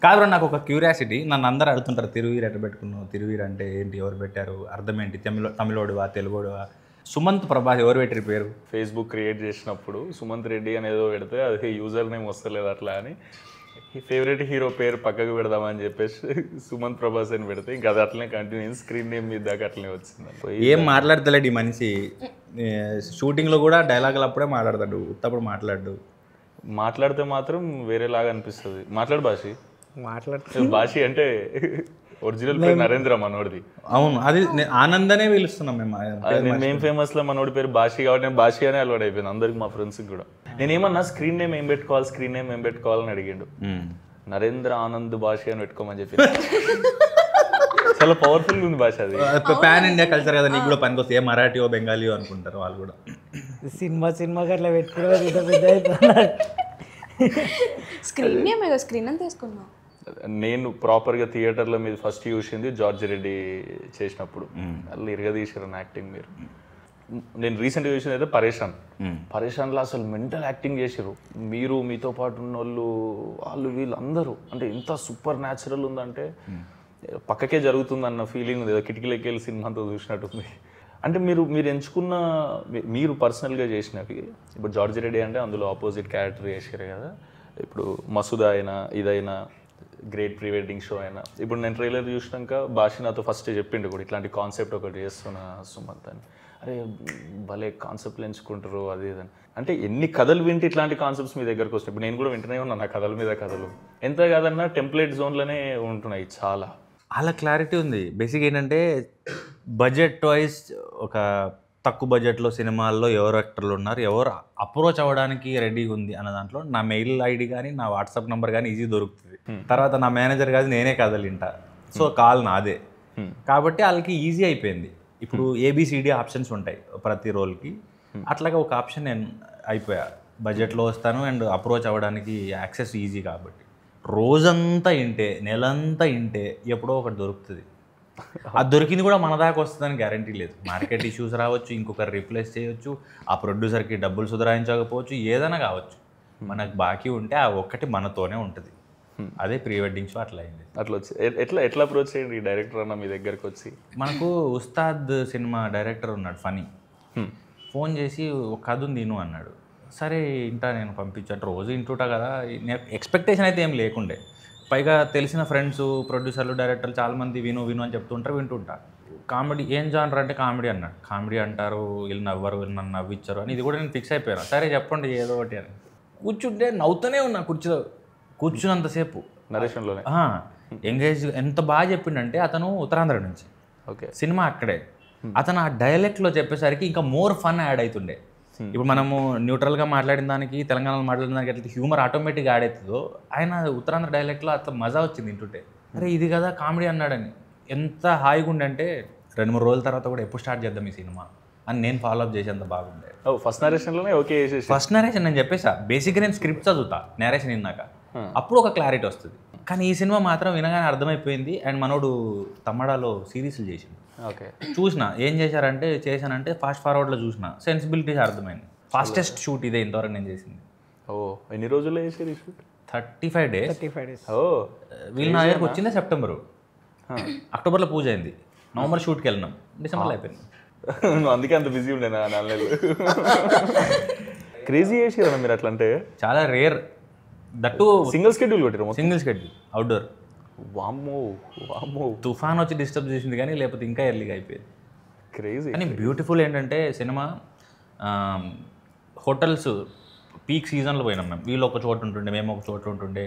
కాదు నాకు ఒక క్యూరియాసిటీ, నన్ను అందరూ అడుగుతుంటారు తిరువీరు ఎట్ట పెట్టుకున్నావు, తిరువీరు అంటే ఏంటి, ఎవరు పెట్టారు, అర్థం ఏంటి, తమిళోడువా తెలుగోడువా? సుమంత్ ప్రభాస్ ఎవరు పెట్టారు పేరు? ఫేస్బుక్ క్రియేట్ చేసినప్పుడు సుమంత్ రెడ్డి అనేదో పెడితే అది యూజర్ నేమ్ వస్తలేదు అట్లా అని ఫేవరెట్ హీరో పేరు పక్కకు పెడదామని చెప్పేసి సుమంత్ ప్రభాస్ అని పెడితే ఇంకా అది అట్లనే కంటిన్యూ స్క్రీన్ నేమ్ మీద దాకా అట్లనే వచ్చింది. ఏం మాట్లాడతలేడు ఈ మనిషి, షూటింగ్లో కూడా డైలాగులు అప్పుడే మాట్లాడతాడు, ఉత్తప్పుడు మాట్లాడితే మాత్రం వేరేలాగా అనిపిస్తుంది. మాట్లాడు భాషి అంటే ఒరిజినల్ పేరు నరేంద్ర మనోడిది. అవును, అది ఆనందనే పిలుస్తున్నాం మేము ఫేమస్ లో మనోడి పేరు భాషి కాబట్టి నేను భాషి అనే అలవాటు అయిపోయింది అందరికి, మా ఫ్రెండ్స్కి కూడా. నేనేమన్నా స్క్రీన్ నేమ్ ఏం పెట్టుకోవాలని అడిగిండు. నరేంద్ర ఆనంద్ భాషి అని పెట్టుకోమని చెప్పి చాలా పవర్ఫుల్ ఉంది భాష. అది పాన్ ఇండియా కల్చర్ కదా, నీకు కూడా పనికి వస్తే మరాఠీయో బెంగాలీయో అనుకుంటారు వాళ్ళు కూడా. సినిమాకి అట్లా పెట్టుకోవడం స్క్రీన్ అని తీసుకున్నాం. నేను ప్రాపర్గా థియేటర్లో మీద ఫస్ట్ చూసింది జార్జ్ రెడ్డి చేసినప్పుడు, వాళ్ళు ఇరగదీశారు యాక్టింగ్. నేను రీసెంట్గా చూసింది అయితే పరేషాన్లో అసలు మెంటల్ యాక్టింగ్ చేసారు. మీరు మీతో పాటు ఉన్న వాళ్ళు వీళ్ళందరూ అంటే ఇంత సూపర్ న్యాచురల్ ఉందంటే పక్కకే జరుగుతుందన్న ఫీలింగ్ ఉంది. కిటికీలోకి వెళ్ళి సినిమా అంతా చూసినట్టుంది. అంటే మీరు ఎంచుకున్న మీరు పర్సనల్గా చేసినవి, ఇప్పుడు జార్జ్ రెడ్డి అంటే అందులో ఆపోజిట్ క్యారెక్టర్ చేసారు కదా, ఇప్పుడు మసూదా అయినా ఇదైనా గ్రేట్ ప్రీ వెడ్డింగ్ షో అయినా, ఇప్పుడు నేను ట్రైలర్ చూసినాక భాష నాతో ఫస్ట్ చెప్పిండు కూడా ఇట్లాంటి కాన్సెప్ట్ ఒకటి చేస్తున్నా సుమంత్ అని. అరే భలే కాన్సెప్ట్లు ఎంచుకుంటారు అది ఇదని. అంటే ఎన్ని కథలు వింటే ఇట్లాంటి కాన్సెప్ట్స్ మీ దగ్గరకు వస్తాయి. ఇప్పుడు నేను కూడా వింటూనే ఉన్నాను ఆ కథల మీద కథలు. ఎంత కాదన్నా టెంప్లెట్ జోన్లోనే ఉంటున్నాయి చాలా. అలా క్లారిటీ ఉంది. బేసిక్ ఏంటంటే బడ్జెట్ వైజ్ ఒక తక్కువ బడ్జెట్లో సినిమాల్లో ఎవరు యాక్టర్లు ఉన్నారు, ఎవరు అప్రోచ్ అవ్వడానికి రెడీగా ఉంది అన్న దాంట్లో నా మెయిల్ ఐడి కానీ నా వాట్సాప్ నెంబర్ కానీ ఈజీ దొరుకుతుంది. తర్వాత నా మేనేజర్ కాదు నేనే కథలు వింటా, సో కాల్ నాదే కాబట్టి వాళ్ళకి ఈజీ అయిపోయింది. ఇప్పుడు ఏబిసిడి ఆప్షన్స్ ఉంటాయి ప్రతి రోల్కి, అట్లాగే ఒక ఆప్షన్ నేను అయిపోయా. బడ్జెట్లో వస్తాను అండ్ అప్రోచ్ అవ్వడానికి యాక్సెస్ ఈజీ కాబట్టి రోజంతా ఇంటే నెలంతా ఇంటే ఎప్పుడో ఒకటి దొరుకుతుంది. అది దొరికింది కూడా మన దాకా వస్తుందని గ్యారంటీ లేదు. మార్కెట్ ఇష్యూస్ రావచ్చు, ఇంకొకరు రీప్లేస్ చేయొచ్చు, ఆ ప్రొడ్యూసర్కి డబ్బులు సుధరాయించకపోవచ్చు, ఏదైనా కావచ్చు. మనకు బాకీ ఉంటే ఆ ఒక్కటి మనతోనే ఉంటుంది. అదే ప్రీ వెడ్డింగ్ షో అట్లా అయింది. అట్లా వచ్చి ఎట్లా అప్రోచ్ చేయండి ఈ డైరెక్టర్ అన్న మీ దగ్గరకు వచ్చి? మనకు ఉస్తాద్ సినిమా డైరెక్టర్ ఉన్నాడు ఫనీ, ఫోన్ చేసి ఒక కథ ఉంది విను అన్నాడు. సరే ఇంటా నేను పంపించాను, రోజు ఇంటుంటా కదా, ఎక్స్పెక్టేషన్ అయితే ఏం లేకుండే. పైగా తెలిసిన ఫ్రెండ్స్ ప్రొడ్యూసర్లు డైరెక్టర్లు చాలామంది విను అని చెప్తుంటారు, వింటుంటా. కామెడీ ఏం జానర్ అంటే కామెడీ అన్నాడు. కామెడీ అంటారు, వీళ్ళు నవ్వరు, వీళ్ళు నన్ను నవ్విచ్చారు అని ఇది కూడా నేను ఫిక్స్ అయిపోయాను. సరే చెప్పండి ఏదో ఒకటి అని కూర్చుంటే నవ్వుతూనే ఉన్నా కూర్చున్నంతసేపు నరేషన్లోనే. ఎంగేజ్ ఎంత బాగా చెప్పిండంటే అతను ఉత్తరాంధ్ర నుంచి, ఓకే, సినిమా అక్కడే. అతను ఆ డైలెక్ట్లో చెప్పేసరికి ఇంకా మోర్ ఫన్ యాడ్ అవుతుండే. ఇప్పుడు మనము న్యూట్రల్గా మాట్లాడిన దానికి తెలంగాణలో మాట్లాడిన దానికి ఎట్లా హ్యూమర్ ఆటోమేటిక్గా యాడ్ అవుతుందో, ఆయన ఉత్తరాంధ్ర డైలెక్ట్లో అట్లా మజా వచ్చింది వింటుంటే. అరే ఇది కదా కామెడీ అన్నాడని ఎంత హాయిగా ఉండంటే 2-3 రోజుల తర్వాత కూడా ఎప్పుడు స్టార్ట్ చేద్దాం ఈ సినిమా అని నేను ఫాలో అప్ చేసేంత బాగుండే. ఫస్ట్ నరేషన్లోనే ఓకే చేసేసి ఫస్ట్ నరేషన్ నేను చెప్పేసా. బేసిక్గా నేను స్క్రిప్ట్ చదువుతా నేరేషన్ విన్నాక, అప్పుడు ఒక క్లారిటీ వస్తుంది. కానీ ఈ సినిమా మాత్రం వినగానే అర్థమైపోయింది. అండ్ మనోడు తమ్మడాలో సిరీస్లు చేసిండు, ఓకే చూసిన ఏం చేశానంటే ఫాస్ట్ ఫార్వర్డ్లో చూసిన సెన్సిబిలిటీస్ అర్థమైంది. ఫాస్టెస్ట్ షూట్ ఇదే ఇంతవరకు నేను చేసింది. ఎన్ని రోజుల్లో చేసేది షూట్? 35 days. వీళ్ళు నా దగ్గరకు వచ్చిందే సెప్టెంబరు, అక్టోబర్లో పూజ అయింది, నవంబర్ షూట్కి వెళ్ళినాం, డిసెంబర్లో అయిపోయింది. నువ్వు అందుకే అంత బిజీ ఉండే నా 4 నెలలు. క్రేజీ చేసారా మీరు అట్లా? అంటే చాలా రేర్, దట్టు సింగిల్ షెడ్యూల్ కొట్టారు, సింగిల్ షెడ్యూల్ అవుట్డోర్. వామ్మో తుఫాన్ వచ్చి డిస్టర్బ్ చేసింది కానీ లేకపోతే ఇంకా ఎర్లీగా అయిపోయేది. క్రేజీ. కానీ బ్యూటిఫుల్ ఏంటంటే సినిమా హోటల్స్ పీక్ సీజన్లో పోయినాం మేము. వీళ్ళు ఒక చోట ఉంటుండే, మేము ఒక చోట ఉంటుండే,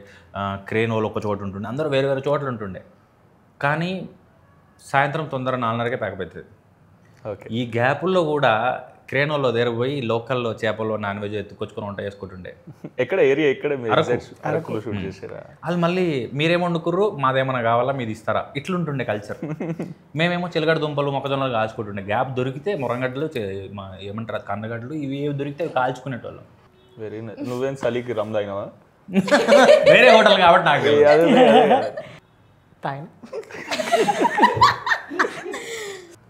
క్రేన్ వాళ్ళు ఒక చోట ఉంటుండే, అందరూ వేరే వేరే చోట్ల ఉంటుండే. కానీ సాయంత్రం తొందర 4:30కే ప్యాకప్ అవుతుంది. ఓకే, ఈ గ్యాపుల్లో కూడా క్రేన్ వాళ్ళు దగ్గర పోయి లోకల్లో చేపలు నాన్ వెజ్ ఎత్తుకొచ్చుకొని వంట చేసుకుంటుండే. ఎక్కడ ఏరియా ఎక్కడ అరకులో షూట్ చేసారా? వాళ్ళు మళ్ళీ మీరేమో వండుకుర్రు, మాదేమన్నా కావాలా మీరు ఇస్తారా, ఇట్లుంటుండే కల్చర్. మేమేమో చిలగడ దుంపలు మొక్కజొన్నలు కాల్చుకుంటుండే. గ్యాప్ దొరికితే మురంగడ్డలు ఏమంటారు అది కందగడ్డలు, ఇవి ఏవి దొరికితే కాల్చుకునేటోళ్ళం. Very nice. నువ్వేం చలికి రమ్ తాగినావా? వేరే హోటల్ కాబట్టి నాకు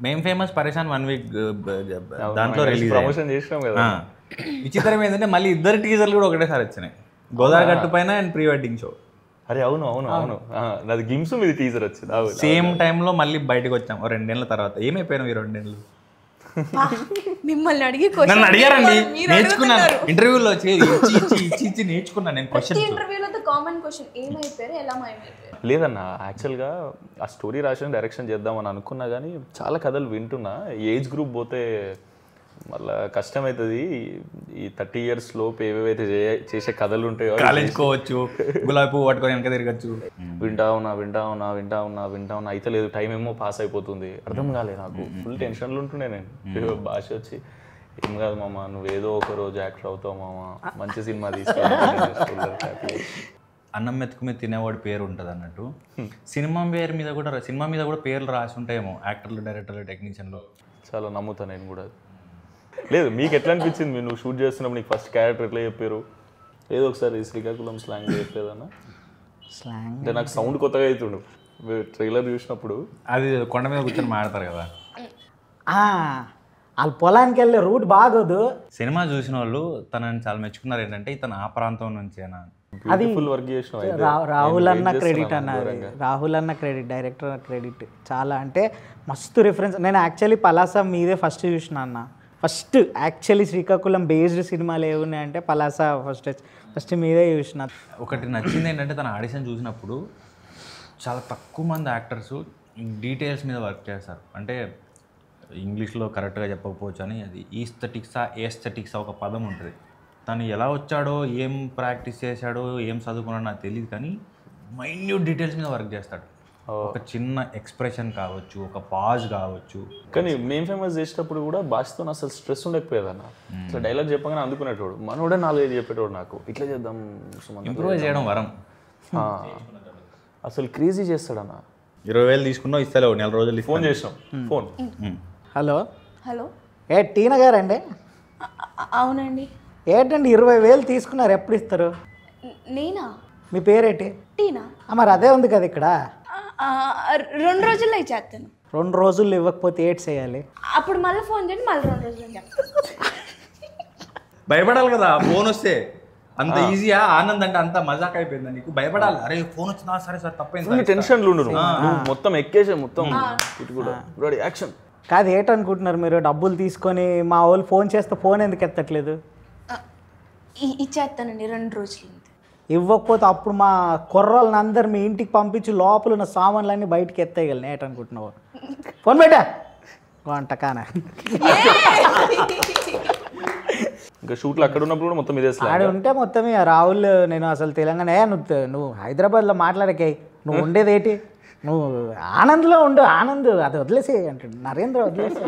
మేము ఫేమస్ పరేషాన్ 1 week దాంట్లో రిలీజ్ ప్రమోషన్ చేసినాం కదా. విచిత్రం ఏంటంటే మళ్ళీ 2 టీజర్లు కూడా ఒకటేసారి వచ్చినాయి, గోదావరి గట్టు పైన అండ్ ప్రీ వెడ్డింగ్ షో. అరే అవును అవును అవును నాది గిమ్స్ మీది టీజర్ వచ్చింది. సేమ్ టైంలో మళ్ళీ బయటకు వచ్చాం 2 ఏళ్ళ తర్వాత. ఏమైపోయినావు ఈ 2 ఏళ్ళు? మిమ్మల్ని అడిగి నన్ను అడిగారండి, నేర్చుకున్నాను ఇంటర్వ్యూలో ఇచ్చి నేర్చుకున్నాను నేను క్వశ్చన్. ఇంటర్వ్యూలో కామన్ క్వశ్చన్ ఏమైపోయారు, ఎలా మాయమైపోయారు? లేదన్న, యాక్చువల్గా ఆ స్టోరీ రాసిన డైరెక్షన్ చేద్దామని అనుకున్నా కానీ చాలా కథలు వింటున్నా. ఏజ్ గ్రూప్ పోతే మళ్ళీ కష్టమవుతుంది. ఈ 30 years లోపు ఏవేవైతే చేసే కథలు ఉంటాయో కాలేజ్కోవచ్చు, గులాబీ పువ్వు పట్టుకొని వెనక తిరగచ్చు. వింటా ఉన్నా అయితే లేదు, టైం ఏమో పాస్ అయిపోతుంది, అర్థం కాలేదు నాకు. ఫుల్ టెన్షన్లు ఉంటుండే నేను. భాష వచ్చి ఏం కాదు మామ, నువ్వేదో ఒక రోజు యాక్టర్ అవుతావు మామ, మంచి సినిమా తీసుకెళ్ళి. అన్నం మెతుకు మీద తినేవాడి పేరు ఉంటుంది అన్నట్టు సినిమా మీద కూడా పేర్లు రాసి ఉంటాయేమో, యాక్టర్లు, డైరెక్టర్లు, టెక్నీషియన్లు. చాలా నమ్ముతాను నేను కూడా. లేదు, మీకు ఎట్లా అనిపించింది? నువ్వు షూట్ చేస్తున్నప్పుడు నీకు ఫస్ట్ క్యారెక్టర్ ఎట్లా చెప్పారు? ఏదో ఒకసారి శ్రీకాకుళం స్లాంగ్ చెప్పేదన్నా. స్లాంగ్ అంటే నాకు సౌండ్ కొత్తగా అవుతుండు ట్రైలర్ చూసినప్పుడు. అది కొండ మీద కూర్చొని మాడతారు కదా. వాళ్ళు పొలానికి వెళ్ళే రూట్ బాగోదు. సినిమా చూసిన వాళ్ళు తనని చాలా మెచ్చుకున్నారు. ఏంటంటే ఇతను ఆ ప్రాంతం నుంచేనా. అది వర్క్ చేసిన రాహుల్ అన్న క్రెడిట్ అన్నది. రాహుల్ అన్న క్రెడిట్, డైరెక్టర్ క్రెడిట్ చాలా. అంటే మస్తు రిఫరెన్స్. నేను యాక్చువల్లీ పలాస మీదే ఫస్ట్ చూసిన అన్న. ఫస్ట్ యాక్చువల్లీ శ్రీకాకుళం బేస్డ్ సినిమాలు ఏమున్నాయంటే పలాస ఫస్ట్ మీదే చూసిన. ఒకటి నచ్చింది ఏంటంటే తన ఆడిషన్ చూసినప్పుడు చాలా తక్కువ మంది యాక్టర్స్ డీటెయిల్స్ మీద వర్క్ చేస్తారు. అంటే ఇంగ్లీష్లో కరెక్ట్గా చెప్పకపోవచ్చు అని, అది ఏస్థెటిక్సా ఒక పదం ఉంటుంది. తను ఎలా వచ్చాడో, ఏం ప్రాక్టీస్ చేశాడో, ఏం చదువుకున్నాడో నాకు తెలియదు, కానీ మైన్యూట్ డీటెయిల్స్ మీద వర్క్ చేస్తాడు. ఒక చిన్న ఎక్స్ప్రెషన్ కావచ్చు, ఒక పాజ్ కావచ్చు. కానీ మేము ఫేమస్ చేసేటప్పుడు కూడా భాషతో అసలు స్ట్రెస్ ఉండకపోయేదన్న. అసలు డైలాగ్ చెప్పగానే అందుకునేటోడు, మనోడే 4-5 చెప్పేటోడు. నాకు ఇట్లా చేద్దాం, ఇంప్రూవ్ చేయడం వరం. అసలు క్రేజీ చేస్తాడన్న. 20,000 తీసుకున్నావు, ఇస్తలేవు, 4 రోజులు ఫోన్ చేసినాం. ఫోన్ హలో హలో, టీనా గారండి? అవునండి. ఏంటండి 20,000 తీసుకున్నారు, ఎప్పుడు ఇస్తారు? నేనా? మీ పేరేంటి? టీనా. మరి అదే ఉంది కదా ఇక్కడ. 2 రోజుల్లో ఇచ్చేస్తాను. 2 రోజుల్లో ఇవ్వకపోతే ఏడ్ చేయాలి? అప్పుడు మళ్ళీ ఫోన్ చేయండి, మళ్ళీ 2 రోజులు చెప్తాను. భయపడాలి కదా ఫోన్ వస్తే. అంత ఈజీయా? ఆనంద్ అంటే అంత మజాక్ అయిపోయిందా నీకు? భయపడాలి. అరే ఫోన్ వచ్చిందా, సరే సార్ తప్పైంది. టెన్షన్లు ఉండు, మొత్తం ఎక్కేసే మొత్తం ఇటు కూడా రెడీ యాక్షన్. కాదు, ఏంటనుకుంటున్నారు మీరు? డబ్బులు తీసుకొని మా వాళ్ళు ఫోన్ చేస్తే ఫోన్ ఎందుకు ఎత్తట్లేదు? ఇచ్చేస్తానండి 2 రోజులు. ఇవ్వకపోతే అప్పుడు మా కుర్రోళ్ళని అందరు మీ ఇంటికి పంపించి లోపల ఉన్న సామాన్లన్నీ బయటికి ఎత్తేయగలను. ఏంటనుకుంటున్నావు? ఫోన్ పెట్టా వంటకానా. ఇంకా షూట్లు అక్కడ ఉన్నప్పుడు కూడా మొత్తం ఇదే ఆడ ఉంటే మొత్తం రాహుల్, నేను అసలు తెలంగాణ, నువ్వు హైదరాబాద్లో మాట్లాడకే, నువ్వు ఉండేది ఏంటి, నువ్వు ఆనంద్లో ఉండు, ఆనంద్ అది వదిలేసే అంటాడు నరేంద్ర, వదిలేసే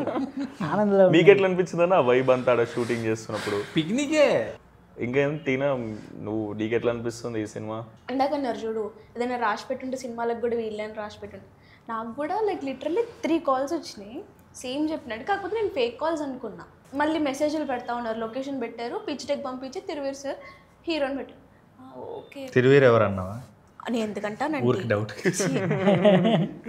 ఆనంద్లో. మీకు ఎట్లా అనిపించిందన్న వైబ్ అంతా ఆడ షూటింగ్ చేస్తున్నప్పుడు? పిక్నికే. ఇంకేం టీనా, నీకు ఎట్లా అనిపిస్తుంది ఈ సినిమా? ఇందాకన్నారు చూడు, ఏదైనా రాసి పెట్టుంటే సినిమాలకు కూడా వీళ్ళని రాసి పెట్టుంటే, నాకు కూడా లిటరల్లీ 3 calls వచ్చినాయి సేమ్ చెప్పినట్టు. కాకపోతే నేను ఫేక్ కాల్స్ అనుకున్నా. మళ్ళీ మెసేజ్లు పెడతా ఉన్నారు, లొకేషన్ పెట్టారు, పిచ్ టెక్ పంపించి తిరువీర్ సార్ హీరోని పెట్టారు. ఓకే, తిరువీర్ ఎవరు అన్నావా? అని ఎందుకంటానండి, డౌట్.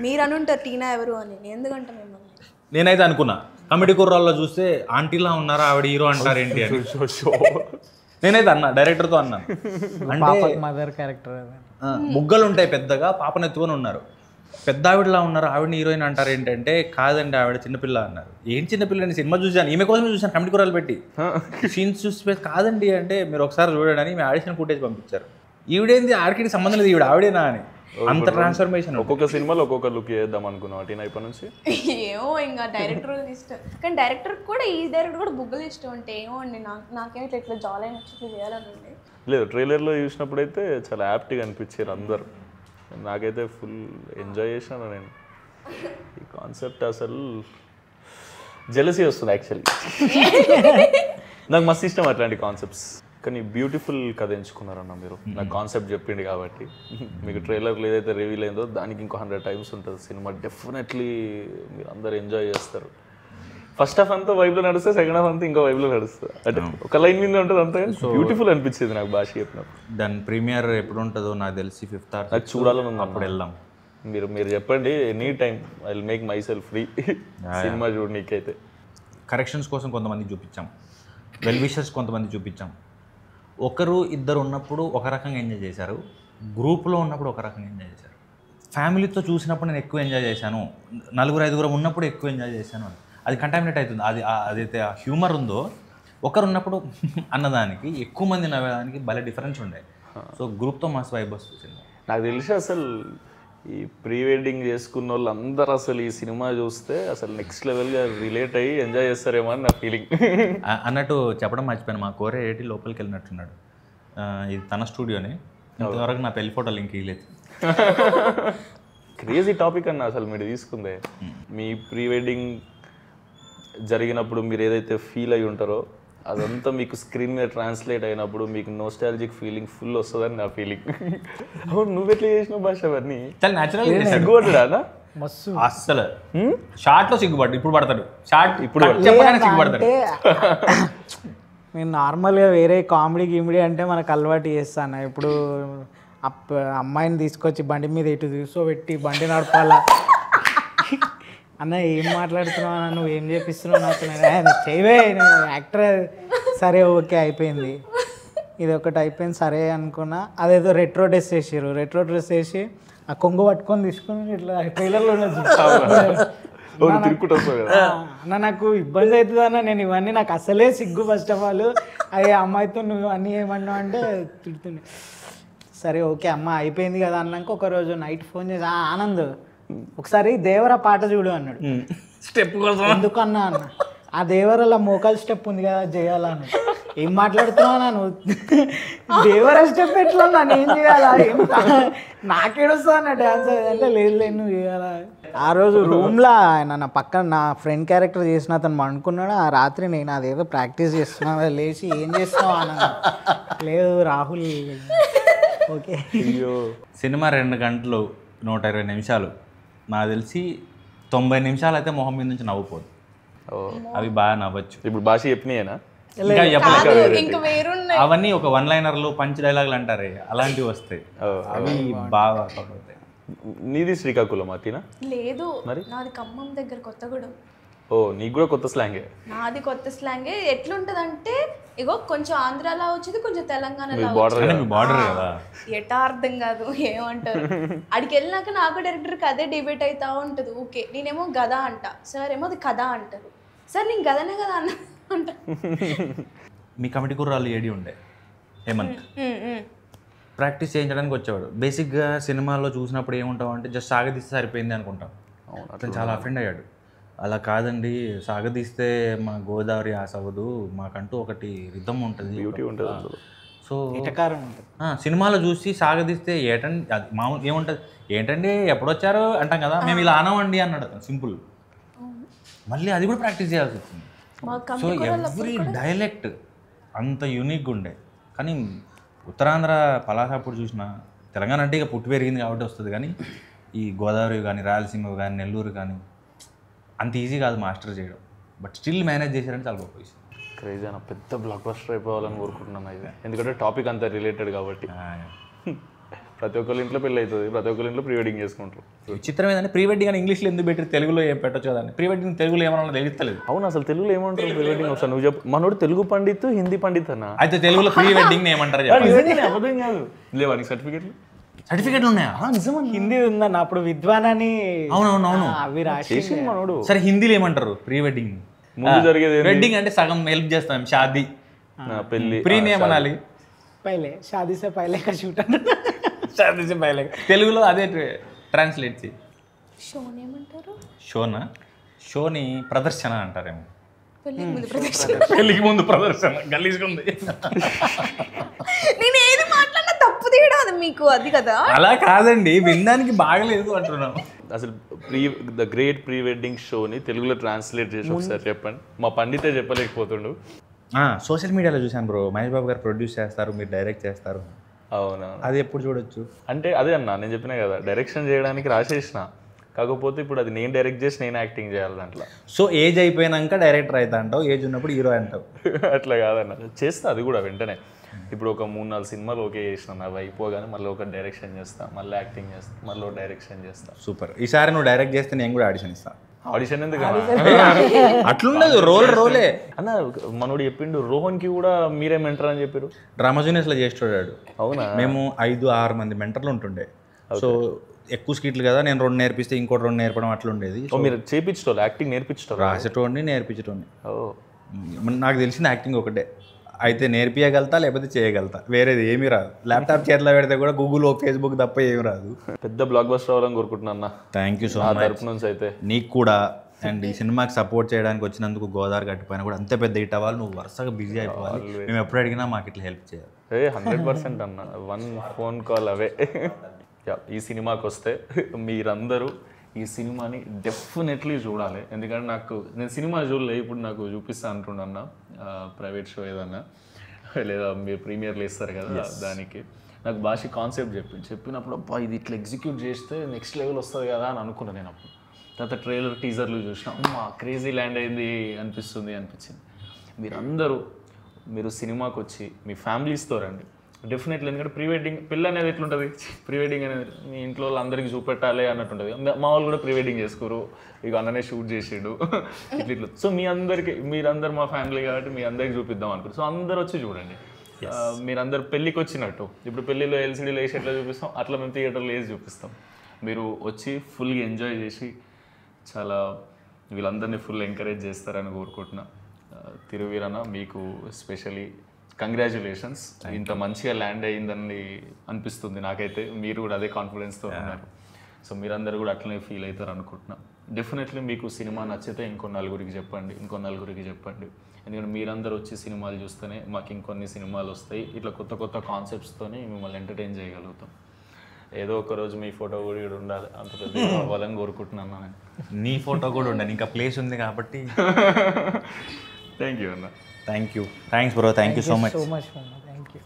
మీరు అనుంటారు టీనా ఎవరు అని, నేను ఎందుకంటా మిమ్మల్ని. నేనైతే అనుకున్నా కమెడీ కుర్రాల్లో చూస్తే ఆంటీలా ఉన్నారా ఆవిడ హీరో అంటారు ఏంటి అని. నేనైతే అన్నా, డైరెక్టర్తో అన్నాను. అంటే మదర్ క్యారెక్టర్ బుగ్గలు ఉంటాయి పెద్దగా, పాపను ఎత్తుకొని ఉన్నారు, పెద్ద ఆవిడలా ఉన్నారు, ఆవిడని హీరోయిన్ అంటారు ఏంటంటే, కాదండి ఆవిడ చిన్నపిల్ల అన్నారు. ఏం చిన్నపిల్ల అని సినిమా చూసాను, ఈమె కోసమే చూసాను, కమిటీ కూరలు పెట్టి సీన్స్ చూసి కాదండి అంటే మీరు ఒకసారి చూడండి అని మేము ఆడిషన్ ఫుటేజ్ పంపించారు. ఈవిడేంది ఆడికి సంబంధం లేదు, ఈవిడ ఆవిడేనా అని. అంత ట్రాన్స్ఫర్మేషన్. ఒక్కొక్క సినిమాలో ఒక్కొక్క లుక్ చేద్దాం అనుకున్నాం టీనా ఇప్పటి నుంచి. ఏమో ఇంకా డైరెక్టర్ ఇష్టం, కానీ డైరెక్టర్ కూడా ఈ డైరెక్టర్ కూడా బుగ్గలు ఇష్టం అంటే ఏమో అండి, నాకేమో ఇట్లా జాలీ నచ్చి చేయాలని ఉంది. లేదు, ట్రైలర్లో చూసినప్పుడు అయితే చాలా యాప్ట్గా అనిపించారు అందరు. నాకైతే ఫుల్ ఎంజాయ్ చేశాను నేను. ఈ కాన్సెప్ట్ అసలు జెలసీ వస్తుంది యాక్చువల్లీ. నాకు మస్తు ఇష్టం అట్లాంటి కాన్సెప్ట్స్. కానీ బ్యూటిఫుల్ కథ ఎంచుకున్నారన్న మీరు. నాకు కాన్సెప్ట్ చెప్పింది కాబట్టి. మీకు ట్రైలర్లో ఏదైతే రివీల్ అయిందో దానికి ఇంకో 100 times ఉంటుంది సినిమా. డెఫినెట్లీ మీరు అందరు ఎంజాయ్ చేస్తారు. ఫస్ట్ హాఫ్ అంతా వైబ్లో నడుస్తే, సెకండ్ హాఫ్ అంతా ఇంకో వైబ్లో నడుస్తుంది. అంటే ఒక లైన్ మీద ఉంటుంది అంతా. బ్యూటిఫుల్ అనిపించేది నాకు భాష చెప్పినప్పుడు. దాని ప్రీమియర్ ఎప్పుడు ఉంటుందో నాకు తెలిసి 5th or 6th నాకు చూడాలని ఉంది. అప్పుడు వెళ్దాం. మీరు చెప్పండి, any time I will make myself free cinema చూడనీకైతే. కరెక్షన్స్ కోసం కొంతమంది చూపించాం, వెల్ విషర్స్ కొంతమంది చూపించాం. 1-2 ఉన్నప్పుడు ఒక రకంగా ఎంజాయ్ చేశారు, గ్రూప్లో ఉన్నప్పుడు ఒక రకంగా ఎంజాయ్ చేశారు, ఫ్యామిలీతో చూసినప్పుడు నేను ఎక్కువ ఎంజాయ్ చేశాను, 4-5 ఉన్నప్పుడు ఎక్కువ ఎంజాయ్ చేశాను అని. అది కంటామినేట్ అవుతుంది. అది అదైతే ఆ హ్యూమర్ ఉందో ఒకరు ఉన్నప్పుడు అన్నదానికి ఎక్కువ మంది నవ్వేదానికి భలే డిఫరెన్స్ ఉండే. సో గ్రూప్తో మస్తు వైబ్ వస్తుంది. నాకు తెలిసి అసలు ఈ ప్రీ వెడ్డింగ్ చేసుకున్న వాళ్ళు అందరూ అసలు ఈ సినిమా చూస్తే అసలు నెక్స్ట్ లెవెల్గా రిలేట్ అయ్యి ఎంజాయ్ చేస్తారేమో అని నా ఫీలింగ్. అన్నట్టు చెప్పడం మర్చిపోయాను, మా కోరే ఏటి లోపలికి వెళ్ళినట్టున్నాడు. ఇది తన స్టూడియోనే, ఇంతవరకు నా పెళ్లి ఫోటో లింక్ ఇవ్వలేదు. క్రేజీ టాపిక్ అన్న అసలు మీరు తీసుకుందే. మీ ప్రీ వెడ్డింగ్ జరిగినప్పుడు మీరు ఏదైతే ఫీల్ అయి ఉంటారో అదంతా మీకు స్క్రీన్ మీద ట్రాన్స్లేట్ అయినప్పుడు మీకు నోస్టాలజిక్ ఫీలింగ్ ఫుల్ వస్తుందని నా ఫీలింగ్. అవును, నువ్వు ఎట్లా చేసిన భాష అవన్నీ చాలా న్యాచురల్. సిగ్గుపడ్డా మస్తు అస్సలు షార్ట్లో సిగ్గుపడ్డు, ఇప్పుడు పడతాడు షార్ట్, ఇప్పుడు చెప్పగానే సిగ్గుపడతాడు. నేను నార్మల్గా వేరే కామెడీ గిమిడీ అంటే మనకు అలవాటు చేస్తాను. ఇప్పుడు అమ్మాయిని తీసుకొచ్చి బండి మీద ఇటు కూర్చోబెట్టి బండి నడపాలా, అన్న ఏం మాట్లాడుతున్నావు అన్న, నువ్వు ఏం చేపిస్తున్నావు నాకు, చేయవే నువ్వు యాక్టర్. సరే ఓకే అయిపోయింది, ఇది ఒకటి అయిపోయింది సరే అనుకున్నా. అదేదో రెట్రో డ్రెస్ వేసారు, రెట్రో డ్రెస్ వేసి ఆ కొంగు పట్టుకొని తీసుకొని ఇట్లా ట్రైలర్లో అన్న నాకు ఇబ్బంది అవుతుంది అన్న, నేను ఇవన్నీ నాకు అసలే సిగ్గు. ఫస్ట్ ఆఫ్ ఆల్ అదే అమ్మాయితో నువ్వు అన్నీ ఏమన్నావు అంటే తిడుతుండే. సరే ఓకే అమ్మ అయిపోయింది కదా అన్నాక ఒకరోజు నైట్ ఫోన్ చేసి ఆనంద్ ఒకసారి దేవరా పాట చూడు అన్నాడు. స్టెప్ కోసం ఎందుకన్నా అన్న, ఆ దేవరలో మోకాల్ స్టెప్ ఉంది కదా చేయాలని. ఏం మాట్లాడుతున్నావు నువ్వు, దేవర స్టెప్ ఎట్లా నన్ను ఏం చేయాలా, ఏం నాకేడొస్తా అన్న డ్యాన్స్ అంటే లేదు నువ్వు చేయాలా. ఆ రోజు రూమ్లో ఆయన నా పక్కన నా ఫ్రెండ్ క్యారెక్టర్ చేసిన అతను అనుకున్నాడు. ఆ రాత్రి నేను అదేదో ప్రాక్టీస్ చేస్తున్నా, లేచి ఏం చేస్తున్నావు అన్న, లేదు రాహుల్ ఓకే. సినిమా 2 గంటలు 120 నిమిషాలు, నాకు తెలిసి 90 నిమిషాలు అయితే మొహం మీద నుంచి నవ్వుపోదు. అవి బాగా నవ్వచ్చు. ఇప్పుడు భాష చెప్పినాయేనా? ఇంకా వేరున్నాయి అవన్నీ ఒక 1 లైనర్లు పంచ్ డైలాగులు అంటారే అలాంటివి వస్తాయి, అవి బాగా అవుతాయి. నీది శ్రీకాకుళం అతినా? లేదు, నాది ఖమ్మం దగ్గర కొత్తగూడెం. ఓ నీకు కూడా కొత్త స్లాంగే? నాది కొత్త స్లాంగే. ఎట్లుంటదంటే ఇగో కొంచెం ఆంధ్రాలో వచ్చింది, కొంచెం తెలంగాణలో బార్డర్ కదా, ఎటా అర్థం కాదు ఏమంటారు. అడికి వెళ్ళినాక నాకు డైరెక్టర్కి అదే డిబేట్ అవుతా ఉంటుంది. ఓకే నేనేమో గదా అంట, సార్ ఏమో అది కథ అంటారు, సార్ నేను గదనే కదా అన్న అంట. మీ కమిటీ కుర్రాళ్ళు ఏడి ఉండే హేమంత్ ప్రాక్టీస్ చేయించడానికి వచ్చేవాడు. బేసిక్గా సినిమాల్లో చూసినప్పుడు ఏముంటావు అంటే జస్ట్ సాగదీస్తే సరిపోయింది అనుకుంటాం. అతను చాలా అఫెండ్ అయ్యాడు. అలా కాదండి, సాగదీస్తే మా గోదావరి ఆసవదు, మాకంటూ ఒకటి రిథమ్ ఉంటుంది, బ్యూటీ ఉంటుంది. సో సినిమాలో చూసి సాగదీస్తే ఏటండి అది మామూలు ఏముంటుంది, ఏంటండి ఎప్పుడొచ్చారు అంటాం కదా, మేము ఇలా అనవండి అన్నాడు అతను సింపుల్. మళ్ళీ అది కూడా ప్రాక్టీస్ చేయాల్సి వచ్చింది. సో ఎవ్రీ డైలెక్ట్ అంత యూనిక్గా ఉండే. కానీ ఉత్తరాంధ్ర పలాసాపూర్ చూసిన, తెలంగాణ అంటే ఇక పుట్టి పెరిగింది కాబట్టి వస్తుంది, కానీ ఈ గోదావరి కానీ రాయలసీమ కానీ నెల్లూరు కానీ అంత ఈజీ కాదు మాస్టర్ చేయడం. బట్ స్టిల్ మేనేజ్ చేశారంటే చాలా గొప్ప విషయం. క్రేజీ అన్న, పెద్ద బ్లాక్ బస్టర్ అయిపోవాలని కోరుకుంటున్నాను అయితే, ఎందుకంటే టాపిక్ అంతా రిలేటెడ్ కాబట్టి. ప్రతి ఒక్కరి ఇంట్లో పెళ్ళి అవుతుంది, ప్రతి ఒక్కరి ఇంట్లో ప్రీ వెడ్డింగ్ చేసుకుంటారు. విచిత్రం ఏంటంటే ప్రీ వెడ్డింగ్ అని ఇంగ్లీష్లో ఎందుకు పెట్టి తెలుగులో ఏం పెట్టచ్చు కదండి, ప్రీ వెడ్డింగ్ తెలుగులో ఏమన్నా తెలుస్తలేదు. అవును, అసలు తెలుగులో ఏమంటారు ప్రీ వెడ్డింగ్? ఒకసారి నువ్వు చెప్పు. మనోడు తెలుగు పండిత్, హిందీ పండిత్ అన్న, అయితే తెలుగులో ప్రీ వెడ్డింగ్ ఏమంటారు? అబద్ధం కాదు, లేవా నీకు సర్టిఫికెట్లు ఉన్నాయా? నిజమా? హిందీ ఉందన్న, అప్పుడు విద్వాన్ అని. అవునవునవును, అవి రాసి మనోడు. సరే హిందీలో ఏమంటారు ప్రీ వెడ్డింగ్? ముందు జరిగేది వెడ్డింగ్ అంటే సగం హెల్ప్ చేస్తాం, షాదీ పెళ్లి. ప్రీని ఏమనాలి? పైలే షాదీ సే పైలే కా షూట్ షాదీ సే పైలే. తెలుగులో అదే ట్రాన్స్లేట్ చేయి. షోని ఏమంటారు? షోనా? షోని ప్రదర్శన అంటారేమో. పెళ్ళికి ముందు ప్రదర్శన గలీజ్గా ఉంది. నేను ఏది మాట్లాడినా తప్పు తీయడం అది మీకు అది కదా. అలా కాదండి, వినడానికి బాగలేదు అంటున్నాను. అసలు ద గ్రేట్ ప్రీ వెడ్డింగ్ షోని తెలుగులో ట్రాన్స్లేట్ చేసి ఒకసారి చెప్పండి. మా పండితే చెప్పలేకపోతుండు. సోషల్ మీడియాలో చూశాను బ్రో, మహేష్ బాబు గారు ప్రొడ్యూస్ చేస్తారు, మీరు డైరెక్ట్ చేస్తారు. అవునా? అది ఎప్పుడు చూడొచ్చు అంటే అదే అన్న, నేను చెప్పినా కదా డైరెక్షన్ చేయడానికి రాసేసిన, కాకపోతే ఇప్పుడు అది నేను డైరెక్ట్ చేసి నేను యాక్టింగ్ చేయాలి దాంట్లో. సో ఏజ్ అయిపోయినాక డైరెక్టర్ అవుతా అంటావు, ఏజ్ ఉన్నప్పుడు హీరో అంటావు. అట్లా కాదన్న, చేస్తా అది కూడా వెంటనే. ఇప్పుడు ఒక 3-4 సినిమాలు ఓకే చేసిన, అవి అయిపోగానే మళ్ళీ ఒక డైరెక్షన్ చేస్తా, మళ్ళీ యాక్టింగ్ చేస్తా, మళ్ళీ డైరెక్షన్ చేస్తా. సూపర్. ఈసారి నువ్వు డైరెక్ట్ చేస్తే నేను కూడా ఆడిషన్ ఇస్తాను. ఆడిషన్ ఎందుకు అట్లుండదు, రోలే. అన్న మనోడు చెప్పిండు రోహన్కి కూడా మీరే మెంటర్ అని చెప్పారు. డ్రామా జూనియర్స్లో చేసి చూడాడు. అవునా? మేము 5-6 మంది మెంటర్లు ఉంటుండే. సో ఎక్కువ స్కిట్లు కదా, నేను 2 నేర్పిస్తే ఇంకోటి 2 నేర్పడం అట్లా ఉండేది. మీరు చేపించటోళ్ళు, యాక్టింగ్ నేర్పించటోళ్ళు? రాసేటోడిని నేర్పించటోడిని. ఓ, నాకు తెలిసిన యాక్టింగ్ ఒకటే, అయితే నేర్పియగలుగుతా లేకపోతే చేయగలుగుతా, వేరేది ఏమీ రాదు. ల్యాప్టాప్ చేతిలో పెడితే కూడా గూగుల్ ఫేస్బుక్ తప్ప ఏమి రాదు. పెద్ద బ్లాక్ బస్టర్ అవ్వాలని కోరుకుంటున్నా. థ్యాంక్ యూ సో మచ్ తరపు నుంచి అయితే నీకు కూడా. అండ్ ఈ సినిమాకి సపోర్ట్ చేయడానికి వచ్చినందుకు గోదావరి గట్టిపోయినా కూడా అంతే పెద్ద హిట్ అవ్వాలి. నువ్వు వరుసగా బిజీ అయిపోవాలి. మేము ఎప్పుడు అడిగినా మాకు ఇట్లా హెల్ప్ చేయాలి. 100% అన్న, 1 ఫోన్ కాల్ అవే. ఈ సినిమాకి వస్తే మీరందరూ ఈ సినిమాని డెఫినెట్లీ చూడాలి. ఎందుకంటే నేను సినిమా చూడలే, ఇప్పుడు నాకు చూపిస్తా అంటున్నా ప్రైవేట్ షో ఏదన్నా, లేదా మీరు ప్రీమియర్లు ఇస్తారు కదా, దానికి నాకు భాష కాన్సెప్ట్ చెప్పినప్పుడు అబ్బా ఇది ఇట్లా ఎగ్జిక్యూట్ చేస్తే నెక్స్ట్ లెవెల్ వస్తుంది కదా అని అనుకున్నాను నేను. అప్పుడు తర్వాత ట్రైలర్ టీజర్లు చూసినా క్రేజీ ల్యాండ్ అయింది అనిపించింది. మీరు సినిమాకి వచ్చి మీ ఫ్యామిలీస్తో రండి డెఫినెట్లీ. ఎందుకంటే ప్రీ వెడ్డింగ్ పెళ్ళి అనేది ఎట్లుంటుంది, ప్రీ వెడ్డింగ్ అనేది మీ ఇంట్లో అందరికీ చూపెట్టాలి అన్నట్టు ఉంటుంది. మా వాళ్ళు కూడా ప్రీ వెడ్డింగ్ చేసుకోరు, ఇక అన్ననే షూట్ చేసిండు ఇట్లా. సో మీరందరూ మా ఫ్యామిలీ కాబట్టి మీ అందరికి చూపిద్దాం అనుకుంటారు. సో అందరు వచ్చి చూడండి. మీరందరు పెళ్ళికి వచ్చినట్టు, ఇప్పుడు పెళ్ళిలో ఎల్సీడీలో వేసి ఎట్లా చూపిస్తాం అట్లా మేము థియేటర్లో వేసి చూపిస్తాం. మీరు వచ్చి ఫుల్గా ఎంజాయ్ చేసి చాలా వీళ్ళందరినీ ఫుల్ ఎంకరేజ్ చేస్తారని కోరుకుంటున్నా. తిరువీరన్న మీకు స్పెషలీ కంగ్రాచ్యులేషన్స్. ఇంత మంచిగా ల్యాండ్ అయ్యిందని అనిపిస్తుంది నాకైతే. మీరు కూడా అదే కాన్ఫిడెన్స్తో ఉన్నారు. సో మీరందరూ కూడా అట్లనే ఫీల్ అవుతారు అనుకుంటున్నా. డెఫినెట్లీ మీకు సినిమా నచ్చితే ఇంకో నలుగురికి చెప్పండి. ఎందుకంటే మీరందరూ వచ్చి సినిమాలు చూస్తేనే మాకు ఇంకొన్ని సినిమాలు వస్తాయి. ఇట్లా కొత్త కొత్త కాన్సెప్ట్స్తోనే మిమ్మల్ని ఎంటర్టైన్ చేయగలుగుతాం. ఏదో ఒక రోజు మీ ఫోటో కూడా ఇక్కడ ఉండాలి, అంత పెద్ద అవ్వాలని కోరుకుంటున్నాను నేను. నీ ఫోటో కూడా ఉండాలి, ఇంకా ప్లేస్ ఉంది కాబట్టి. థ్యాంక్ యూ అన్న. Thanks bro, thank you so much. Thank you.